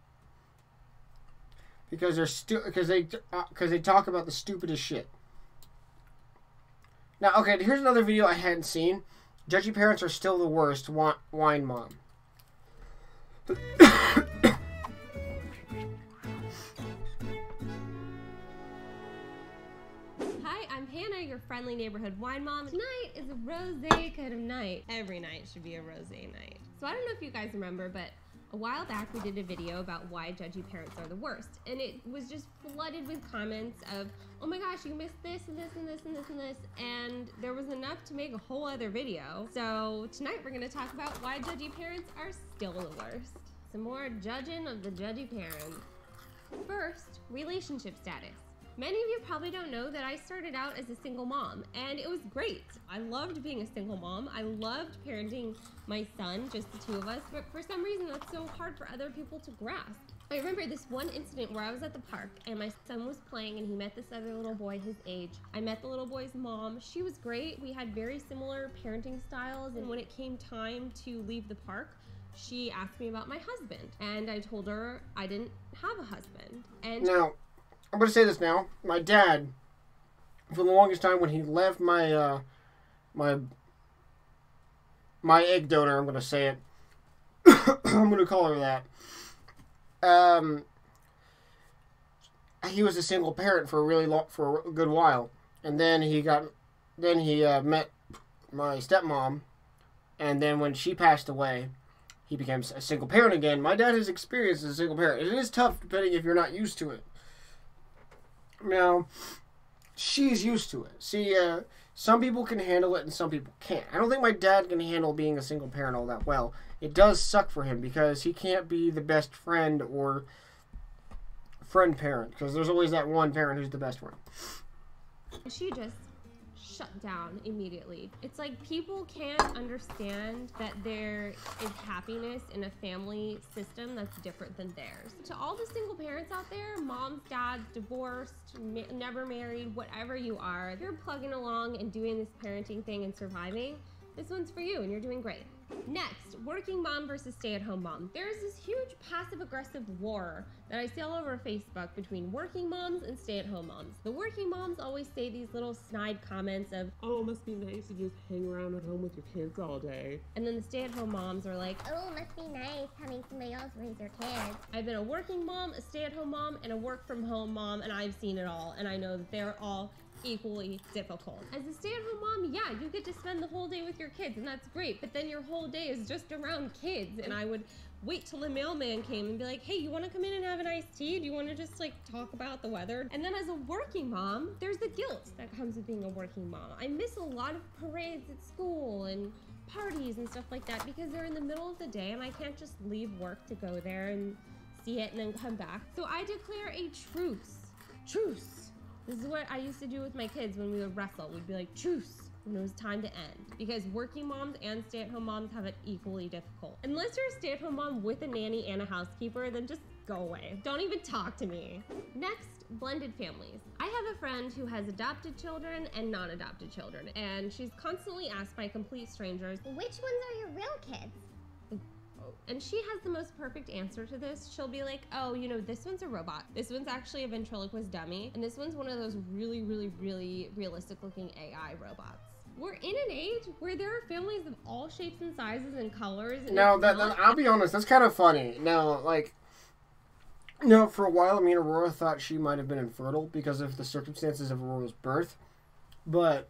Because they talk about the stupidest shit. Now, okay, here's another video I hadn't seen. Judgy parents are still the worst. Wine mom. Hi, I'm Hannah, your friendly neighborhood wine mom. Tonight is a rosé kind of night. Every night should be a rosé night. So I don't know if you guys remember, but a while back we did a video about why judgy parents are the worst. And it was just flooded with comments of, oh my gosh, you missed this and this and this and this and this. And there was enough to make a whole other video. So tonight we're gonna talk about why judgy parents are still the worst. Some more judging of the judgy parents. First, relationship status. Many of you probably don't know that I started out as a single mom, and it was great. I loved being a single mom. I loved parenting my son, just the two of us, but for some reason that's so hard for other people to grasp. I remember this one incident where I was at the park and my son was playing and he met this other little boy his age. I met the little boy's mom. She was great. We had very similar parenting styles, and when it came time to leave the park, she asked me about my husband, and I told her I didn't have a husband. And now, I'm going to say this now. My dad, for the longest time, when he left my egg donor, I'm going to say it. I'm going to call her that. He was a single parent for a good while, and then he met my stepmom, and then when she passed away, he became a single parent again. My dad has experienced as a single parent. It is tough, depending if you're not used to it. Now, she's used to it. See, some people can handle it and some people can't. I don't think my dad can handle being a single parent all that well. It does suck for him because he can't be the best friend or friend parent, because there's always that one parent who's the best one. she just shut down immediately. It's like people can't understand that there is happiness in a family system that's different than theirs. To all the single parents out there, moms, dads, divorced, never married, whatever you are, if you're plugging along and doing this parenting thing and surviving, this one's for you and you're doing great. Next, working mom versus stay-at-home mom. There's this huge passive-aggressive war that I see all over Facebook between working moms and stay-at-home moms. The working moms always say these little snide comments of, Oh, it must be nice to just hang around at home with your kids all day. and then the stay-at-home moms are like, Oh, must be nice having somebody else raise your kids. I've been a working mom, a stay-at-home mom, and a work-from-home mom, and I've seen it all, and I know that they're all equally difficult. As a stay-at-home mom, yeah, you get to spend the whole day with your kids, and that's great, but then your whole day is just around kids, and I would wait till the mailman came and be like, hey, you want to come in and have an iced tea? Do you want to just like talk about the weather? And then as a working mom, there's the guilt that comes with being a working mom. I miss a lot of parades at school and parties and stuff like that because they're in the middle of the day and I can't just leave work to go there and see it and then come back. So I declare a truce. Truce. This is what I used to do with my kids when we would wrestle. We'd be like, truce, when it was time to end. Because working moms and stay-at-home moms have it equally difficult. Unless you're a stay-at-home mom with a nanny and a housekeeper, then just go away. Don't even talk to me. Next, blended families. I have a friend who has adopted children and non-adopted children, and she's constantly asked by complete strangers, Which ones are your real kids? and she has the most perfect answer to this. She'll be like, oh, you know, this one's a robot. This one's actually a ventriloquist dummy. And this one's one of those really, really, really realistic looking AI robots. We're in an age where there are families of all shapes and sizes and colors. And Now, I'll be honest, that's kind of funny. Now, like, you know, for a while, me and Aurora thought she might have been infertile because of the circumstances of Aurora's birth. But,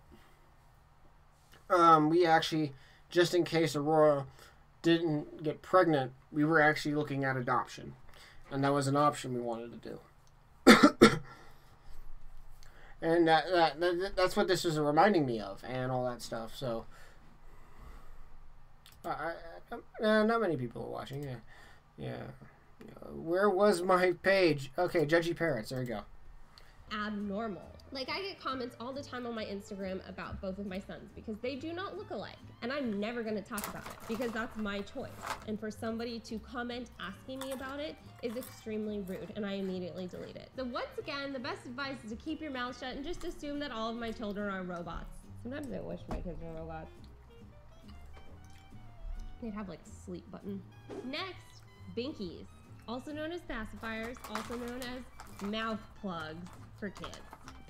we actually, just in case Aurora didn't get pregnant, we were actually looking at adoption. And that was an option we wanted to do. And that's what this was reminding me of, and all that stuff. So, not many people are watching. Yeah. Where was my page? Okay, judgy parents. There you go. Abnormal. Like, I get comments all the time on my Instagram about both of my sons because they do not look alike. And I'm never going to talk about it because that's my choice. And for somebody to comment asking me about it is extremely rude, and I immediately delete it. So once again, the best advice is to keep your mouth shut and just assume that all of my children are robots. Sometimes I wish my kids were robots. They'd have like a sleep button. Next, binkies. Also known as pacifiers, also known as mouth plugs for kids.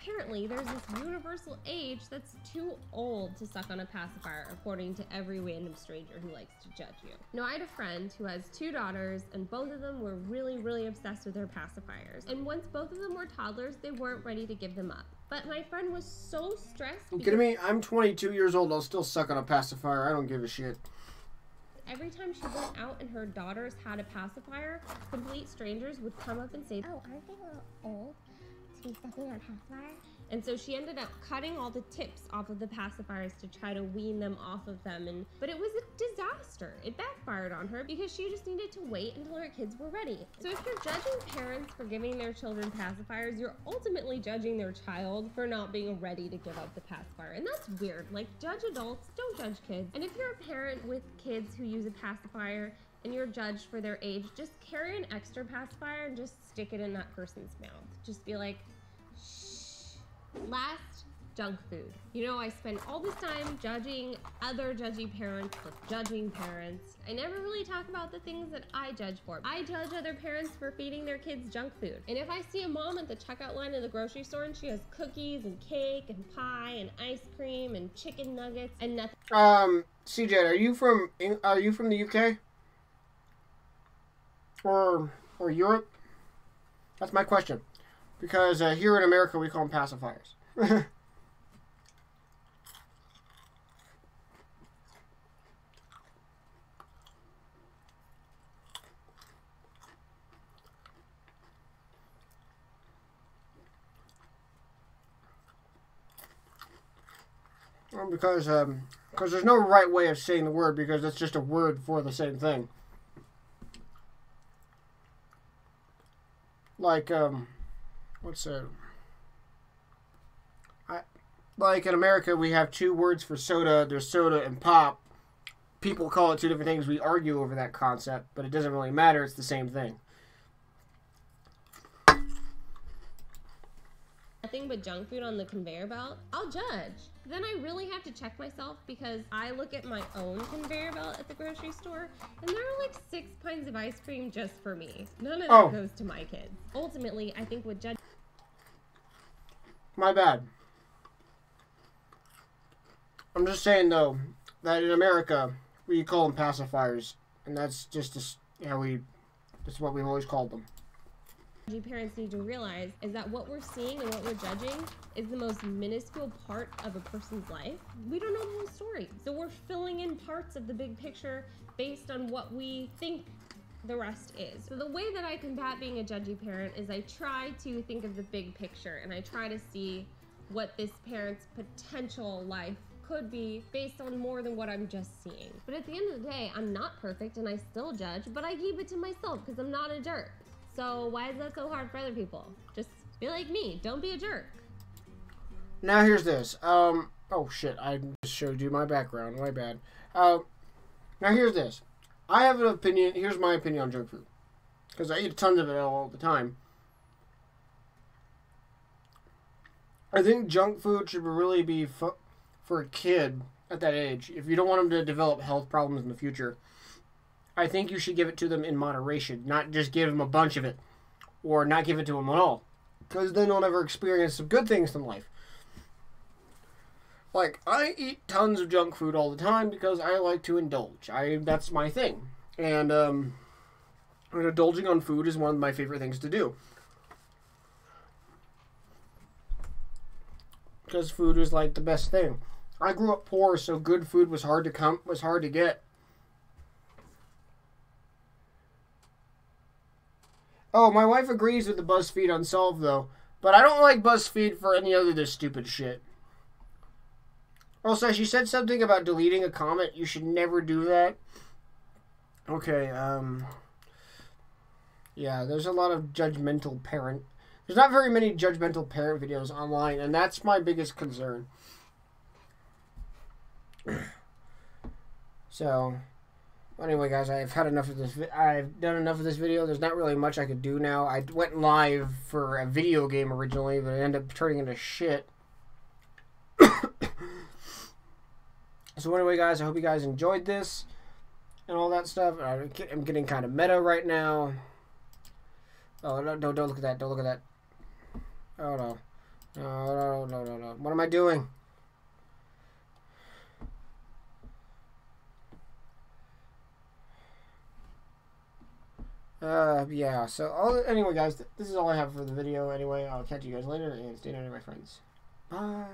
Apparently, there's this universal age that's too old to suck on a pacifier, according to every random stranger who likes to judge you. Now, I had a friend who has 2 daughters, and both of them were really, really obsessed with their pacifiers. And once both of them were toddlers, they weren't ready to give them up. But my friend was so stressed. You kidding me? I'm 22 years old. I'll still suck on a pacifier. I don't give a shit. Every time she went out and her daughters had a pacifier, complete strangers would come up and say, Oh, aren't they a little old to be sucking on pacifier? and so she ended up cutting all the tips off of the pacifiers to try to wean them off of them. But it was a disaster. It backfired on her because she just needed to wait until her kids were ready. So if you're judging parents for giving their children pacifiers, you're ultimately judging their child for not being ready to give up the pacifier. And that's weird. Like, judge adults, don't judge kids. And if you're a parent with kids who use a pacifier and you're judged for their age, just carry an extra pacifier and just stick it in that person's mouth. Just be like, shh. Last, junk food. You know, I spend all this time judging other judgy parents with judging parents. I never really talk about the things that I judge for. I judge other parents for feeding their kids junk food. And if I see a mom at the checkout line in the grocery store and she has cookies and cake and pie and ice cream and chicken nuggets and nothing. CJ, are you from the UK? Or Europe? That's my question. Because here in America, we call them pacifiers. Well, because there's no right way of saying the word, because it's just a word for the same thing. Like, what's that? Like in America, we have 2 words for soda. There's soda and pop. People call it 2 different things. We argue over that concept, but it doesn't really matter. It's the same thing. Nothing but junk food on the conveyor belt, I'll judge. then I really have to check myself because I look at my own conveyor belt at the grocery store and there are like 6 pints of ice cream just for me. None of that goes to my kids. Ultimately, I think what judge... My bad. I'm just saying though, that in America, we call them pacifiers. And that's just that's what we've always called them. Parents need to realize is that what we're seeing and what we're judging is the most minuscule part of a person's life. We don't know the whole story. So we're filling in parts of the big picture based on what we think the rest is. So the way that I combat being a judgy parent is I try to think of the big picture and I try to see what this parent's potential life could be based on more than what I'm just seeing. But at the end of the day, I'm not perfect and I still judge, but I keep it to myself because I'm not a jerk. So why is that so hard for other people? Just be like me. Don't be a jerk. Now here's this. Oh shit, I just showed you my background. My bad. Now here's this. I have an opinion. Here's my opinion on junk food. Because I eat tons of it all the time. I think junk food should really be for a kid at that age. If you don't want them to develop health problems in the future, I think you should give it to them in moderation. Not just give them a bunch of it. Or not give it to them at all. Because then they'll never experience some good things in life. Like, I eat tons of junk food all the time because I like to indulge. That's my thing. And indulging on food is one of my favorite things to do. Because food is like the best thing. I grew up poor, so good food was hard to get. Oh, my wife agrees with the BuzzFeed Unsolved, though. But I don't like BuzzFeed for any other this stupid shit. Also, she said something about deleting a comment. You should never do that. Okay, yeah, there's a lot of judgmental parent. There's not very many judgmental parent videos online, and that's my biggest concern. So, anyway, guys, I've had enough of this. I've done enough of this video. There's not really much I could do now. I went live for a video game originally, but it ended up turning into shit. So anyway, guys, I hope you guys enjoyed this and all that stuff. I'm getting kind of meta right now. Oh, no, don't look at that. Don't look at that. Oh, no. No. What am I doing? Yeah, so anyway, guys, this is all I have for the video. Anyway, I'll catch you guys later, and stay tuned, my friends. Bye.